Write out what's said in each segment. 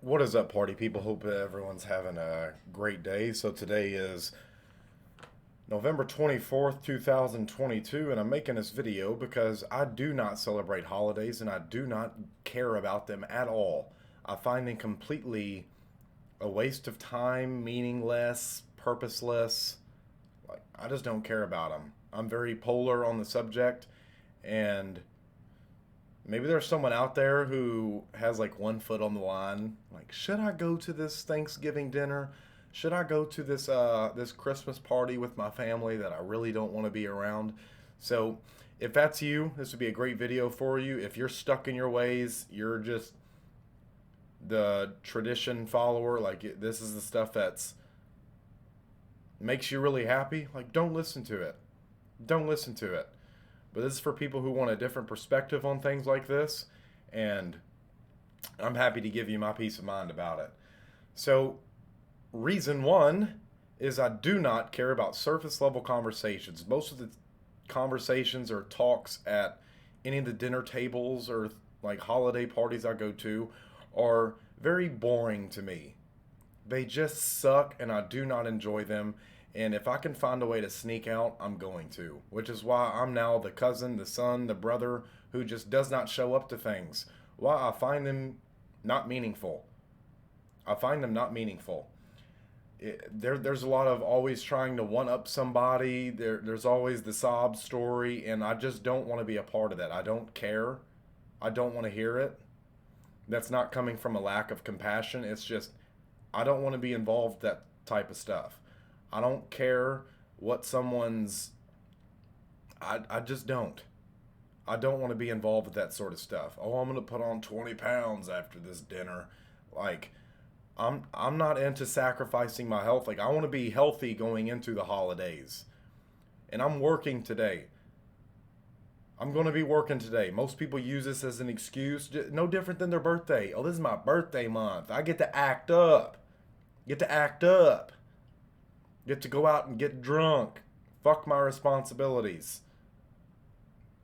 What is up, party people? Hope everyone's having a great day. So, today is November 24th, 2022, and I'm making this video because I do not celebrate holidays and I do not care about them at all. I find them completely a waste of time, meaningless, purposeless. Like, I just don't care about them. I'm very polar on the subject, and maybe there's someone out there who has like one foot on the line. Like, should I go to this Thanksgiving dinner? Should I go to this Christmas party with my family that I really don't want to be around? So, if that's you, this would be a great video for you. If you're stuck in your ways, you're just the tradition follower. Like, this is the stuff that's makes you really happy. Like, don't listen to it. Don't listen to it. But this is for people who want a different perspective on things like this, and I'm happy to give you my peace of mind about it. So, reason one is I do not care about surface level conversations. Most of the conversations or talks at any of the dinner tables or like holiday parties I go to are very boring to me. They just suck and I do not enjoy them. And if I can find a way to sneak out, I'm going to. Which is why I'm now the cousin, the son, the brother who just does not show up to things. Why I find them not meaningful. I find them not meaningful. There's a lot of always trying to one up somebody. There's always the sob story, and I just don't want to be a part of that. I don't care. I don't want to hear it. That's not coming from a lack of compassion. It's just I don't want to be involved with that type of stuff. I don't care what someone's. I just don't. I don't want to be involved with that sort of stuff. Oh, I'm gonna put on 20 pounds after this dinner. Like, I'm not into sacrificing my health. Like, I want to be healthy going into the holidays. And I'm working today. I'm going to be working today. Most people use this as an excuse, no different than their birthday. Oh, this is my birthday month. I get to act up. Get to act up. Get to go out and get drunk. Fuck my responsibilities.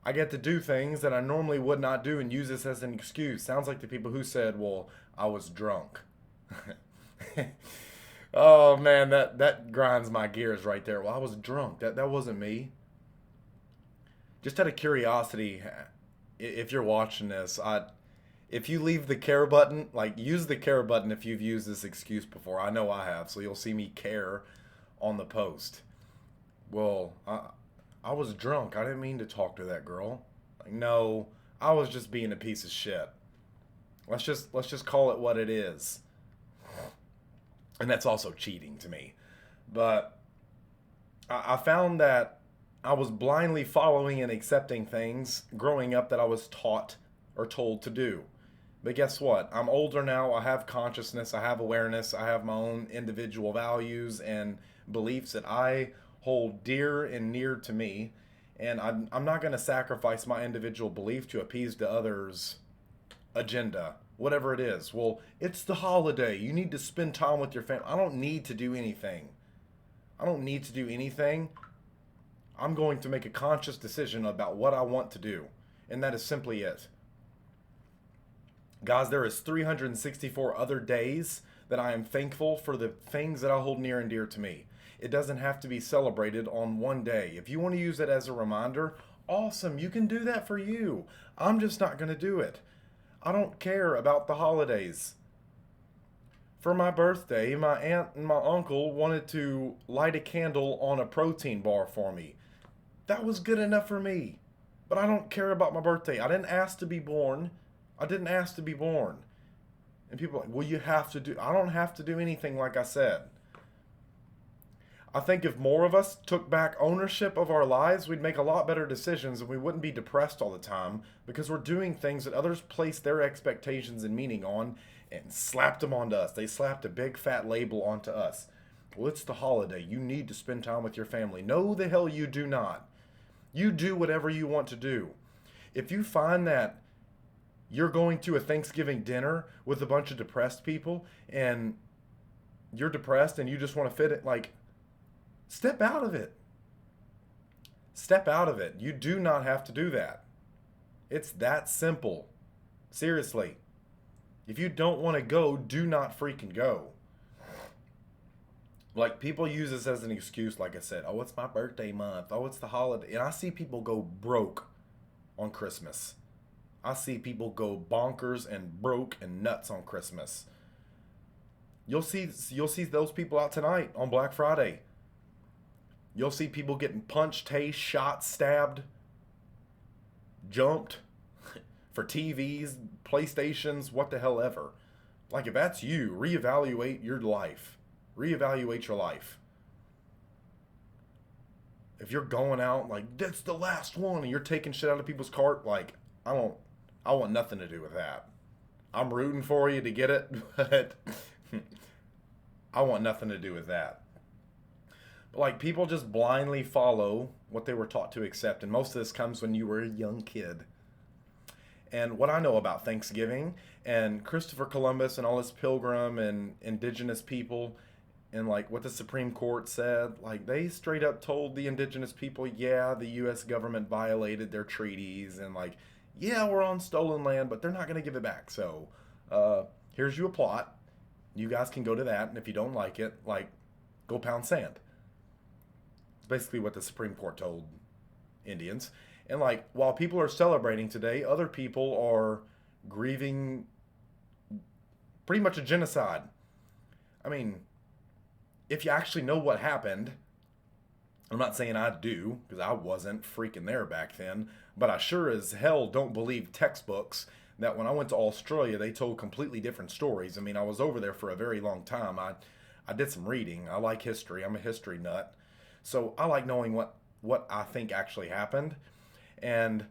I get to do things that I normally would not do and use this as an excuse. Sounds like the people who said, well, I was drunk. Oh man, that grinds my gears right there. Well, I was drunk. That wasn't me. Just out of curiosity, if you're watching this, if you leave the care button, like use the care button if you've used this excuse before. I know I have, so you'll see me care on the post. Well, I was drunk. I didn't mean to talk to that girl. Like, no, I was just being a piece of shit. Let's just call it what it is. And that's also cheating to me. But I found that I was blindly following and accepting things growing up that I was taught or told to do. But guess what? I'm older now. I have consciousness. I have awareness. I have my own individual values and beliefs that I hold dear and near to me. And I'm not going to sacrifice my individual belief to appease the others' agenda, whatever it is. Well, it's the holiday. You need to spend time with your family. I don't need to do anything. I don't need to do anything. I'm going to make a conscious decision about what I want to do. And that is simply it. Guys, there is 364 other days that I am thankful for the things that I hold near and dear to me. It doesn't have to be celebrated on one day. If you want to use it as a reminder, awesome, you can do that for you. I'm just not going to do it. I don't care about the holidays. For my birthday, my aunt and my uncle wanted to light a candle on a protein bar for me. That was good enough for me. But I don't care about my birthday. I didn't ask to be born. I didn't ask to be born. And people are like, well, you have to do. I don't have to do anything, like I said. I think if more of us took back ownership of our lives, we'd make a lot better decisions and we wouldn't be depressed all the time because we're doing things that others place their expectations and meaning on and slapped them onto us. They slapped a big fat label onto us. Well, it's the holiday. You need to spend time with your family. No, the hell you do not. You do whatever you want to do. If you find that you're going to a Thanksgiving dinner with a bunch of depressed people and you're depressed and you just want to fit it, like, step out of it. Step out of it. You do not have to do that. It's that simple. Seriously. If you don't want to go, do not freaking go. Like, people use this as an excuse, like I said. Oh, it's my birthday month. Oh, it's the holiday. And I see people go broke on Christmas. I see people go bonkers and broke and nuts on Christmas. You'll see those people out tonight on Black Friday. You'll see people getting punched, tased, shot, stabbed, jumped for TVs, PlayStations, what the hell ever. Like, if that's you, reevaluate your life. Reevaluate your life. If you're going out like that's the last one and you're taking shit out of people's cart, like I want nothing to do with that. I'm rooting for you to get it, but I want nothing to do with that. But like, people just blindly follow what they were taught to accept, and most of this comes when you were a young kid. And what I know about Thanksgiving and Christopher Columbus and all his pilgrim and indigenous people, and like what the Supreme Court said, like they straight up told the indigenous people, yeah, the US government violated their treaties, and like, yeah, we're on stolen land, but they're not going to give it back. So here's you a plot. You guys can go to that, and if you don't like it, like, go pound sand. It's basically what the Supreme Court told Indians. And like, while people are celebrating today, other people are grieving pretty much a genocide. I mean, if you actually know what happened, I'm not saying I do, because I wasn't freaking there back then, but I sure as hell don't believe textbooks that when I went to Australia, they told completely different stories. I mean, I was over there for a very long time. I did some reading. I like history. I'm a history nut. So I like knowing what I think actually happened. And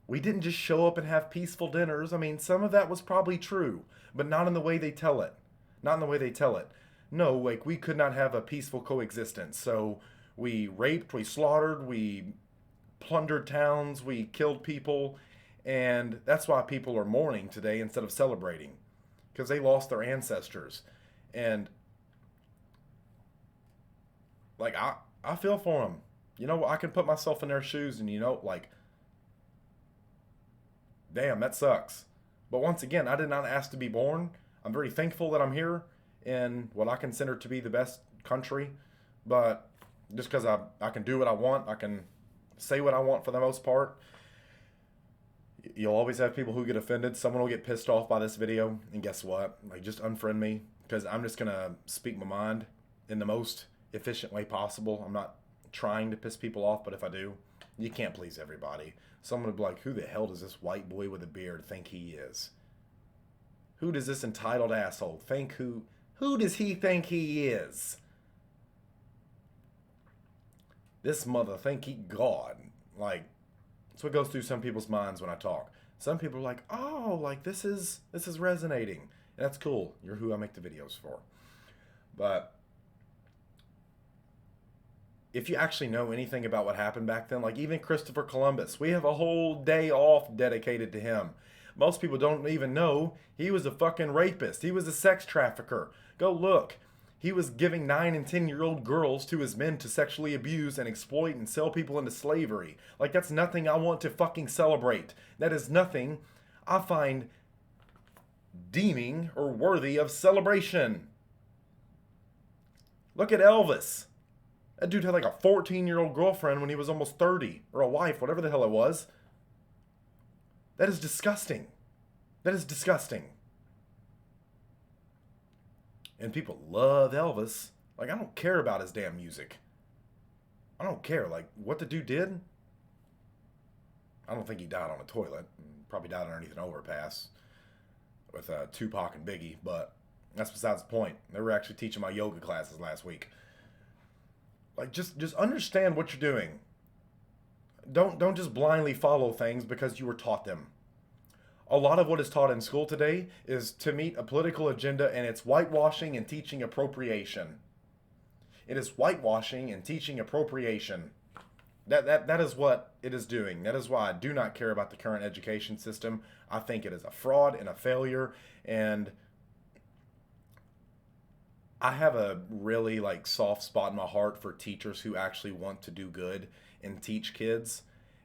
we didn't just show up and have peaceful dinners. I mean, some of that was probably true, but not in the way they tell it. Not in the way they tell it. No, like, we could not have a peaceful coexistence. So we raped, we slaughtered, we plundered towns, we killed people, and that's why people are mourning today instead of celebrating, because they lost their ancestors. And like, I feel for them. You know, I can put myself in their shoes, and you know, like, damn, that sucks. But once again, I did not ask to be born. I'm very thankful that I'm here in what I consider to be the best country. But just because I can do what I want, I can say what I want for the most part, you'll always have people who get offended. Someone will get pissed off by this video, and guess what? Like, just unfriend me, because I'm just going to speak my mind in the most efficient way possible. I'm not trying to piss people off, but if I do, you can't please everybody. Someone would be like, who the hell does this white boy with a beard think he is? Who does this entitled asshole think who does he think he is? This mother think he God. Like, that's what goes through some people's minds when I talk. Some people are like, oh, like, this is resonating. And that's cool. You're who I make the videos for. But if you actually know anything about what happened back then, like even Christopher Columbus, we have a whole day off dedicated to him. Most people don't even know he was a fucking rapist. He was a sex trafficker. Go look. He was giving 9 and 10-year-old girls to his men to sexually abuse and exploit and sell people into slavery. Like, that's nothing I want to fucking celebrate. That is nothing I find deeming or worthy of celebration. Look at Elvis. That dude had like a 14-year-old girlfriend when he was almost 30. Or a wife, whatever the hell it was. That is disgusting. That is disgusting. And people love Elvis. Like, I don't care about his damn music. I don't care. Like, what the dude did, I don't think he died on a toilet. Probably died underneath an overpass with Tupac and Biggie. But that's besides the point. They were actually teaching my yoga classes last week. Like, just understand what you're doing. Don't just blindly follow things because you were taught them. A lot of what is taught in school today is to meet a political agenda, and it's whitewashing and teaching appropriation. It is whitewashing and teaching appropriation. That is what it is doing. That is why I do not care about the current education system. I think it is a fraud and a failure, and I have a really like soft spot in my heart for teachers who actually want to do good and teach kids,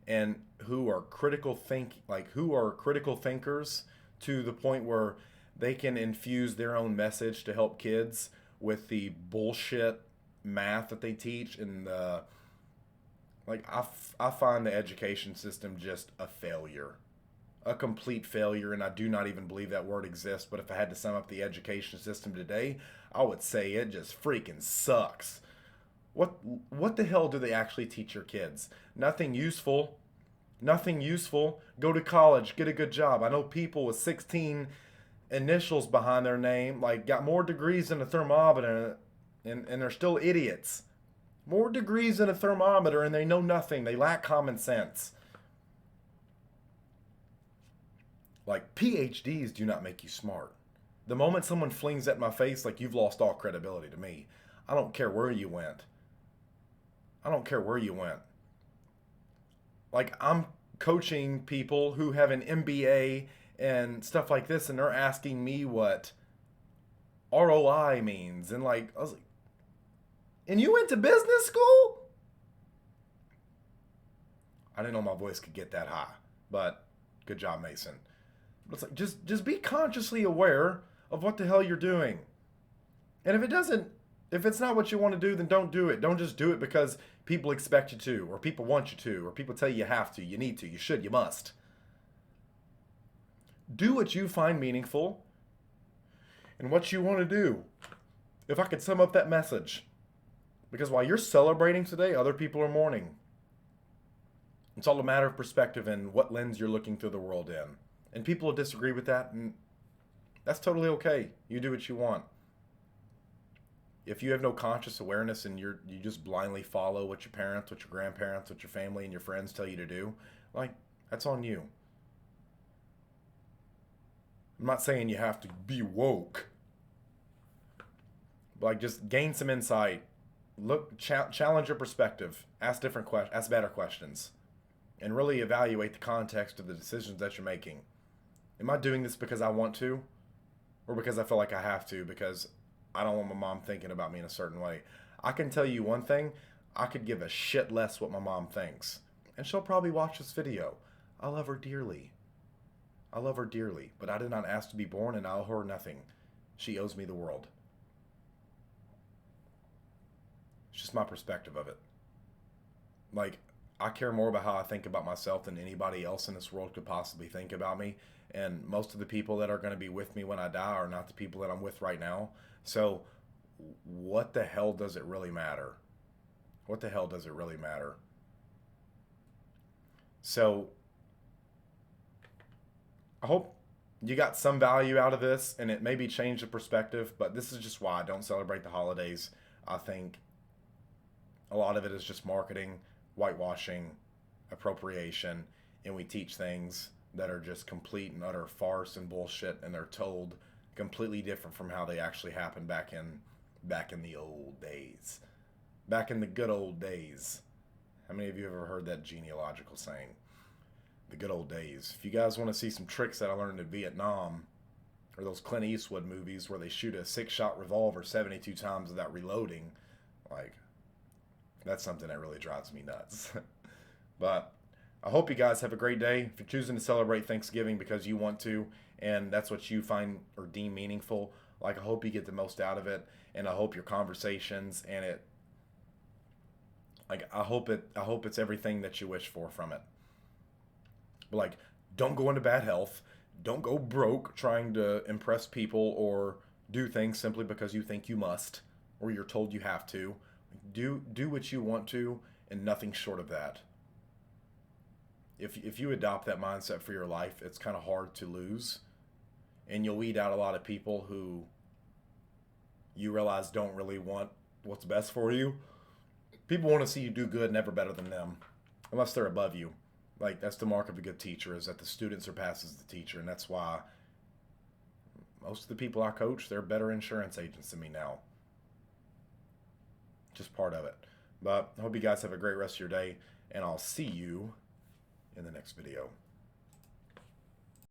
and who are critical thinkers, to the point where they can infuse their own message to help kids with the bullshit math that they teach. And I find the education system just a failure, a complete failure. And I do not even believe that word exists. But if I had to sum up the education system today, I would say it just freaking sucks. What the hell do they actually teach your kids? Nothing useful. Nothing useful. Go to college, get a good job. I know people with 16 initials behind their name, like, got more degrees than a thermometer, and they're still idiots. More degrees than a thermometer, and they know nothing. They lack common sense. Like, PhDs do not make you smart. The moment someone flings at my face, like, you've lost all credibility to me. I don't care where you went. I don't care where you went. Like, I'm coaching people who have an MBA and stuff like this, and they're asking me what ROI means. And, like, I was like, and you went to business school? I didn't know my voice could get that high, but good job, Mason. But it's like, just be consciously aware of what the hell you're doing. And if it's not what you want to do, then don't do it. Don't just do it because people expect you to, or people want you to, or people tell you have to, you need to, you should, you must. Do what you find meaningful and what you want to do. If I could sum up that message. Because while you're celebrating today, other people are mourning. It's all a matter of perspective and what lens you're looking through the world in. And people will disagree with that, and that's totally okay. You do what you want. If you have no conscious awareness and you just blindly follow what your parents, what your grandparents, what your family and your friends tell you to do, like, that's on you. I'm not saying you have to be woke. But, like, just gain some insight. Look, challenge your perspective. Ask different questions. Ask better questions. And really evaluate the context of the decisions that you're making. Am I doing this because I want to? Or because I feel like I have to? Because I don't want my mom thinking about me in a certain way. I can tell you one thing. I could give a shit less what my mom thinks. And she'll probably watch this video. I love her dearly. I love her dearly. But I did not ask to be born, and I owe her nothing. She owes me the world. It's just my perspective of it. Like, I care more about how I think about myself than anybody else in this world could possibly think about me. And most of the people that are going to be with me when I die are not the people that I'm with right now. So what the hell does it really matter? What the hell does it really matter? So I hope you got some value out of this, and it maybe changed the perspective, but this is just why I don't celebrate the holidays. I think a lot of it is just marketing, whitewashing, appropriation, and we teach things that are just complete and utter farce and bullshit, and they're told completely different from how they actually happened back in the old days. Back in the good old days. How many of you have ever heard that genealogical saying? The good old days. If you guys want to see some tricks that I learned in Vietnam, or those Clint Eastwood movies where they shoot a 6-shot revolver 72 times without reloading, like, that's something that really drives me nuts. But I hope you guys have a great day. If you're choosing to celebrate Thanksgiving because you want to, and that's what you find or deem meaningful, like, I hope you get the most out of it, and I hope your conversations and it, like, I hope it's everything that you wish for from it. But, like, don't go into bad health. Don't go broke trying to impress people or do things simply because you think you must or you're told you have to. Do what you want to, and nothing short of that. If you adopt that mindset for your life, it's kind of hard to lose, and you'll weed out a lot of people who you realize don't really want what's best for you. People want to see you do good, never better than them, unless they're above you. Like, that's the mark of a good teacher, is that the student surpasses the teacher, and that's why most of the people I coach, they're better insurance agents than me now. Just part of it. But I hope you guys have a great rest of your day, and I'll see you in the next video.